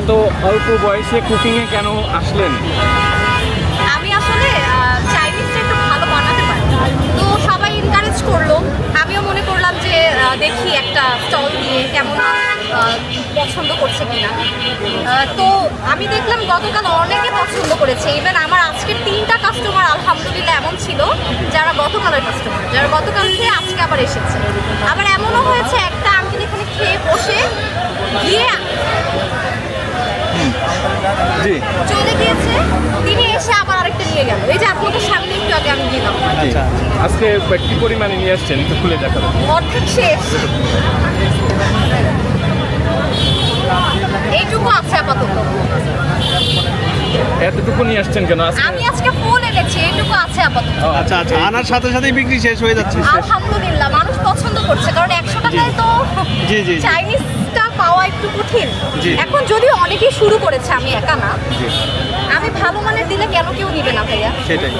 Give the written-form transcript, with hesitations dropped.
এত অল্প বয়সে কুকিংয়ে কেন আসলেন? আমি আসলে চাইনিজটা একটু ভালো বানাতে পারি, তো সবাই এনকারেজ করলো। আমিও মনে করলাম যে দেখি একটা স্টল দিয়ে কেমন পছন্দ করছে কিনা। তো আমি দেখলাম গতকাল অনেকে পছন্দ করেছে। ইভেন আমার আজকের 3টা কাস্টমার আলহামদুলিল্লাহ এমন ছিল যারা গতকালের কাস্টমার, যারা গতকাল খেয়ে আজকে আবার এসেছে। আবার এমনও হয়েছে একটা আঙ্কেল এখানে খেয়ে বসে গিয়ে জি চলে গিয়েছে, তিনি এসে আবার আরেকটা নিয়ে গেল। এই যে আপনাদের সামনে একটু আগে আমি দিলাম, আচ্ছা, আজকে কি পরিমাণে নিয়ে আসছেন একটু খুলে দেখাবেন? অর্ধেক শেষ, এইটুকু আছে আপাতত। এতটুকু নিয়ে আসছেন কেন আজকে? আমি আজকে ফুল এনেছি, এইটুকু আছে আপাতত। আচ্ছা আচ্ছা, আনার সাথে সাথেই বিক্রি শেষ হয়ে যাচ্ছে। আলহামদুলিল্লাহ মানুষ পছন্দ করছে, কারণ 100 টাকায় তো জি, জি, জি। চাইনিজটা পাওয়া একটু কঠিন। জি। এখন যদিও অনেকেই শুরু করেছে, আমি একা না। আমি ভালো মানের দিলে কেন কেউ নিবে না ভাইয়া? সেটাই।